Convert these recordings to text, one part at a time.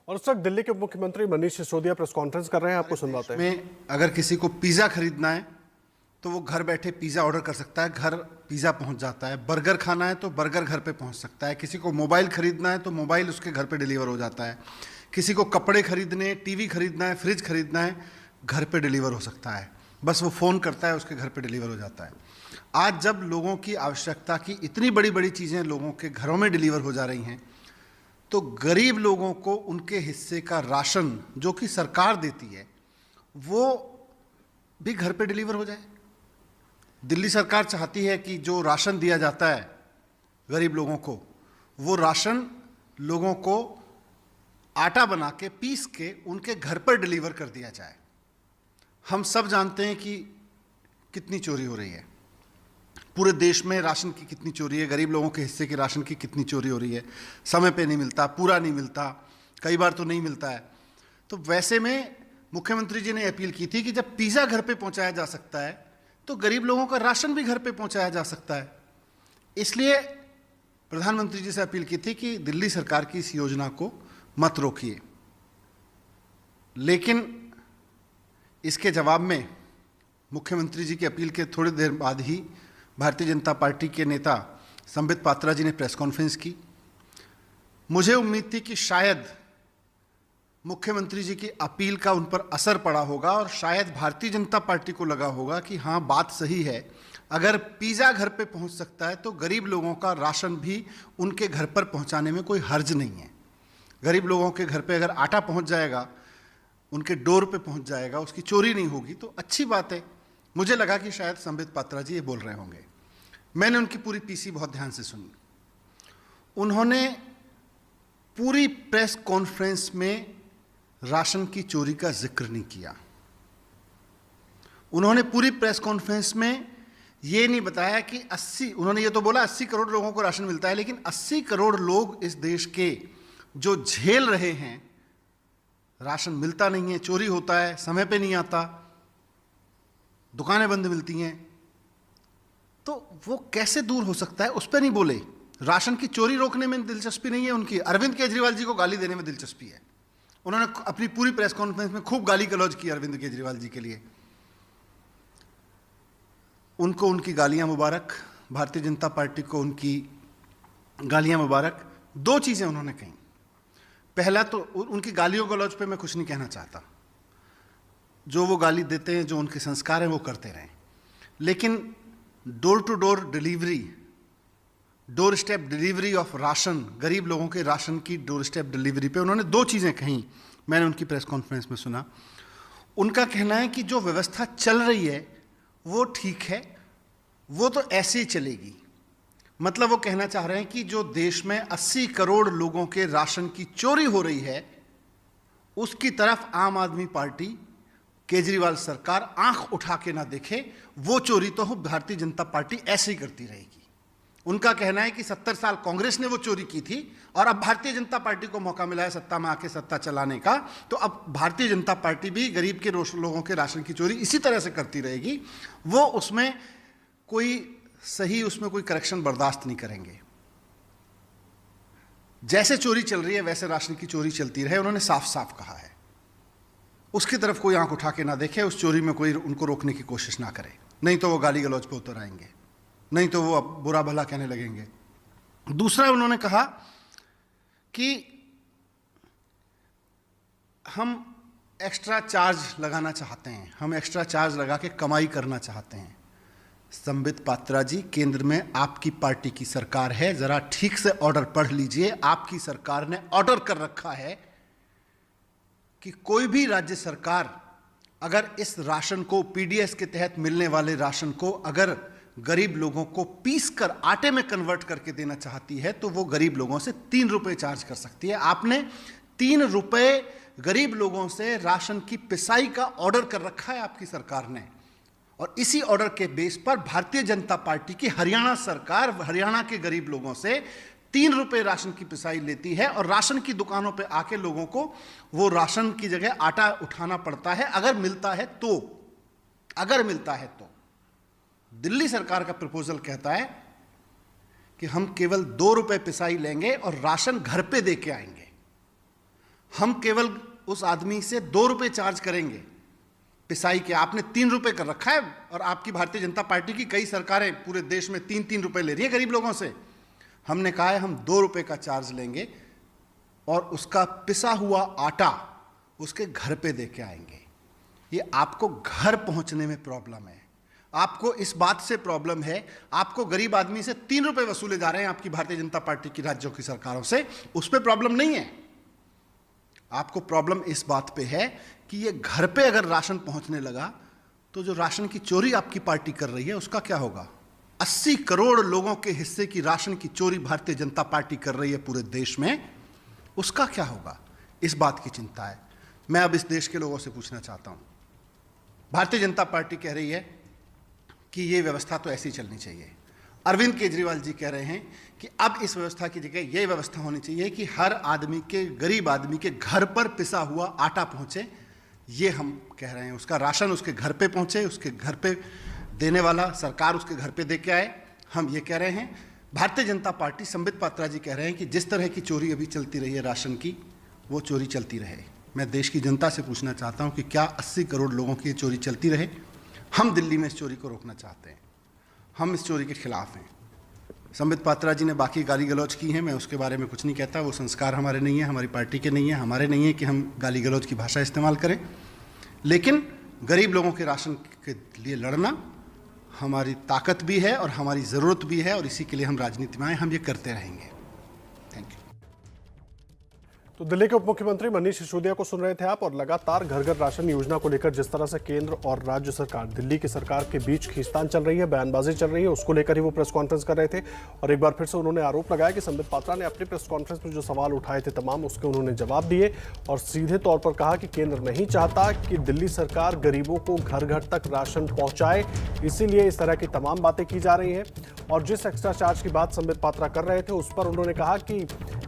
और उस वक्त दिल्ली के मुख्यमंत्री मनीष सिसोदिया प्रेस कॉन्फ्रेंस कर रहे हैं, आपको सुनवाते हैं। में अगर किसी को पिज़्ज़ा खरीदना है तो वो घर बैठे पिज़्ज़ा ऑर्डर कर सकता है, घर पिज़्ज़ा पहुंच जाता है। बर्गर खाना है तो बर्गर घर पे पहुंच सकता है। किसी को मोबाइल खरीदना है तो मोबाइल उसके घर पे डिलीवर हो जाता है। किसी को कपड़े खरीदने, टीवी खरीदना है, फ्रिज खरीदना है, घर पे डिलीवर हो सकता है। बस वो फ़ोन करता है, उसके घर पे डिलीवर हो जाता है। आज जब लोगों की आवश्यकता की इतनी बड़ी बड़ी चीज़ें लोगों के घरों में डिलीवर हो जा रही हैं, तो गरीब लोगों को उनके हिस्से का राशन जो कि सरकार देती है वो भी घर पे डिलीवर हो जाए। दिल्ली सरकार चाहती है कि जो राशन दिया जाता है गरीब लोगों को, वो राशन लोगों को आटा बना के पीस के उनके घर पर डिलीवर कर दिया जाए। हम सब जानते हैं कि कितनी चोरी हो रही है पूरे देश में, राशन की कितनी चोरी है, गरीब लोगों के हिस्से के राशन की कितनी चोरी हो रही है। समय पे नहीं मिलता, पूरा नहीं मिलता, कई बार तो नहीं मिलता है। तो वैसे में मुख्यमंत्री जी ने अपील की थी कि जब पिज़्ज़ा घर पे पहुंचाया जा सकता है तो गरीब लोगों का राशन भी घर पे पहुंचाया जा सकता है। इसलिए प्रधानमंत्री जी से अपील की थी कि दिल्ली सरकार की इस योजना को मत रोकिए। लेकिन इसके जवाब में मुख्यमंत्री जी की अपील के थोड़ी देर बाद ही भारतीय जनता पार्टी के नेता संबित पात्रा जी ने प्रेस कॉन्फ्रेंस की। मुझे उम्मीद थी कि शायद मुख्यमंत्री जी की अपील का उन पर असर पड़ा होगा और शायद भारतीय जनता पार्टी को लगा होगा कि हाँ, बात सही है, अगर पिज़्ज़ा घर पे पहुंच सकता है तो गरीब लोगों का राशन भी उनके घर पर पहुंचाने में कोई हर्ज नहीं है। गरीब लोगों के घर पे अगर आटा पहुंच जाएगा, उनके डोर पे पहुंच जाएगा, उसकी चोरी नहीं होगी, तो अच्छी बात है। मुझे लगा कि शायद संबित पात्रा जी ये बोल रहे होंगे। मैंने उनकी पूरी पीसी बहुत ध्यान से सुनी। उन्होंने पूरी प्रेस कॉन्फ्रेंस में राशन की चोरी का जिक्र नहीं किया। उन्होंने पूरी प्रेस कॉन्फ्रेंस में ये नहीं बताया कि उन्होंने ये तो बोला 80 करोड़ लोगों को राशन मिलता है, लेकिन 80 करोड़ लोग इस देश के जो झेल रहे हैं, राशन मिलता नहीं है, चोरी होता है, समय पे नहीं आता, दुकानें बंद मिलती हैं, तो वो कैसे दूर हो सकता है, उस पर नहीं बोले। राशन की चोरी रोकने में दिलचस्पी नहीं है उनकी, अरविंद केजरीवाल जी को गाली देने में दिलचस्पी है। उन्होंने अपनी पूरी प्रेस कॉन्फ्रेंस में खूब गाली गलौज की अरविंद केजरीवाल जी के लिए। उनको उनकी गालियां मुबारक, भारतीय जनता पार्टी को उनकी गालियां मुबारक। दो चीज़ें उन्होंने कही। पहला तो उनकी गालियों गलौज पे मैं कुछ नहीं कहना चाहता, जो वो गाली देते हैं, जो उनके संस्कार हैं, वो करते रहें। लेकिन door to door delivery, doorstep delivery of ration, गरीब लोगों के राशन की डोर स्टेप डिलीवरी पे उन्होंने दो चीज़ें कहीं। मैंने उनकी प्रेस कॉन्फ्रेंस में सुना। उनका कहना है कि जो व्यवस्था चल रही है वो ठीक है, वो तो ऐसे ही चलेगी। मतलब वो कहना चाह रहे हैं कि जो देश में 80 करोड़ लोगों के राशन की चोरी हो रही है, उसकी तरफ आम आदमी पार्टी, केजरीवाल सरकार आंख उठा के ना देखे। वो चोरी तो भारतीय जनता पार्टी ऐसे ही करती रहेगी। उनका कहना है कि 70 साल कांग्रेस ने वो चोरी की थी और अब भारतीय जनता पार्टी को मौका मिला है सत्ता में आके सत्ता चलाने का, तो अब भारतीय जनता पार्टी भी गरीब के लोगों के राशन की चोरी इसी तरह से करती रहेगी। वो उसमें कोई करेक्शन बर्दाश्त नहीं करेंगे। जैसे चोरी चल रही है वैसे राशन की चोरी चलती रहे, उन्होंने साफ साफ कहा है। उसकी तरफ कोई आंख उठा के ना देखे, उस चोरी में कोई उनको रोकने की कोशिश ना करे, नहीं तो वो गाली गलौज पे उतर आएंगे, नहीं तो वो अब बुरा भला कहने लगेंगे। दूसरा उन्होंने कहा कि हम एक्स्ट्रा चार्ज लगाना चाहते हैं, हम एक्स्ट्रा चार्ज लगा के कमाई करना चाहते हैं। संबित पात्रा जी, केंद्र में आपकी पार्टी की सरकार है, जरा ठीक से ऑर्डर पढ़ लीजिए। आपकी सरकार ने ऑर्डर कर रखा है कि कोई भी राज्य सरकार अगर इस राशन को, पीडीएस के तहत मिलने वाले राशन को, अगर गरीब लोगों को पीस कर आटे में कन्वर्ट करके देना चाहती है तो वो गरीब लोगों से 3 रुपए चार्ज कर सकती है। आपने 3 रुपए गरीब लोगों से राशन की पिसाई का ऑर्डर कर रखा है आपकी सरकार ने, और इसी ऑर्डर के बेस पर भारतीय जनता पार्टी की हरियाणा सरकार हरियाणा के गरीब लोगों से 3 रुपए राशन की पिसाई लेती है और राशन की दुकानों पे आके लोगों को वो राशन की जगह आटा उठाना पड़ता है, अगर मिलता है तो। दिल्ली सरकार का प्रपोजल कहता है कि हम केवल 2 रुपए पिसाई लेंगे और राशन घर पे दे के आएंगे। हम केवल उस आदमी से 2 रुपए चार्ज करेंगे पिसाई के। आपने 3 रुपए कर रखा है, और आपकी भारतीय जनता पार्टी की कई सरकारें पूरे देश में 3-3 रुपए ले रही है गरीब लोगों से। हमने कहा है हम 2 रुपए का चार्ज लेंगे और उसका पिसा हुआ आटा उसके घर पे दे के आएंगे। ये आपको घर पहुंचने में प्रॉब्लम है, आपको इस बात से प्रॉब्लम है, आपको गरीब आदमी से 3 रुपए वसूले जा रहे हैं आपकी भारतीय जनता पार्टी की राज्यों की सरकारों से, उस पर प्रॉब्लम नहीं है। आपको प्रॉब्लम इस बात पे है कि ये घर पे अगर राशन पहुंचने लगा तो जो राशन की चोरी आपकी पार्टी कर रही है उसका क्या होगा। 80 करोड़ लोगों के हिस्से की राशन की चोरी भारतीय जनता पार्टी कर रही है पूरे देश में, उसका क्या होगा, इस बात की चिंता है। मैं अब इस देश के लोगों से पूछना चाहता हूं, भारतीय जनता पार्टी कह रही है कि ये व्यवस्था तो ऐसी चलनी चाहिए। अरविंद केजरीवाल जी कह रहे हैं कि अब इस व्यवस्था की जगह ये व्यवस्था होनी चाहिए कि हर आदमी के, गरीब आदमी के घर पर पिसा हुआ आटा पहुंचे। ये हम कह रहे हैं, उसका राशन उसके घर पे पहुंचे, उसके घर पे देने वाला सरकार उसके घर पे दे के आए, हम ये कह रहे हैं। भारतीय जनता पार्टी, संबित पात्रा जी कह रहे हैं कि जिस तरह की चोरी अभी चलती रही है राशन की, वो चोरी चलती रहे। मैं देश की जनता से पूछना चाहता हूं कि क्या 80 करोड़ लोगों की ये चोरी चलती रहे। हम दिल्ली में इस चोरी को रोकना चाहते हैं, हम इस चोरी के खिलाफ हैं। संबित पात्रा जी ने बाकी गाली गलौज की हैं, मैं उसके बारे में कुछ नहीं कहता, वो संस्कार हमारे नहीं है, हमारी पार्टी के नहीं है, हमारे नहीं है कि हम गाली गलौज की भाषा इस्तेमाल करें। लेकिन गरीब लोगों के राशन के लिए लड़ना हमारी ताकत भी है और हमारी ज़रूरत भी है, और इसी के लिए हम राजनीति में आए, हम ये करते रहेंगे। Thank you. तो दिल्ली के उप मुख्यमंत्री मनीष सिसोदिया को सुन रहे थे आप, और लगातार घर घर राशन योजना को लेकर जिस तरह से केंद्र और राज्य सरकार, दिल्ली की सरकार के बीच खींचतान चल रही है, बयानबाजी चल रही है, उसको लेकर ही वो प्रेस कॉन्फ्रेंस कर रहे थे। और एक बार फिर से उन्होंने आरोप लगाया कि संबित पात्रा ने अपनी प्रेस कॉन्फ्रेंस में जो सवाल उठाए थे तमाम, उसके उन्होंने जवाब दिए, और सीधे तौर पर कहा कि केंद्र नहीं चाहता कि दिल्ली सरकार गरीबों को घर घर तक राशन पहुंचाए, इसीलिए इस तरह की तमाम बातें की जा रही हैं। और जिस एक्स्ट्रा चार्ज की बात संबित पात्रा कर रहे थे, उस पर उन्होंने कहा कि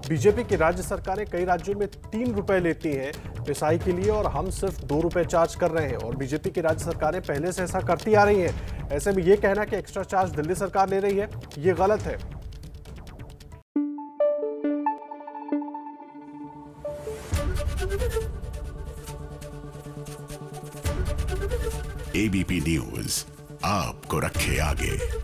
बीजेपी की राज्य सरकारें कई राज्यों में 3 रुपए लेती हैं पिसाई के लिए, और हम सिर्फ 2 रुपए चार्ज कर रहे हैं, और बीजेपी की राज्य सरकारें पहले से ऐसा करती आ रही हैं। ऐसे में ये कहना कि एक्स्ट्रा चार्ज दिल्ली सरकार ले रही है, ये गलत है। एबीपी न्यूज आपको रखे आगे।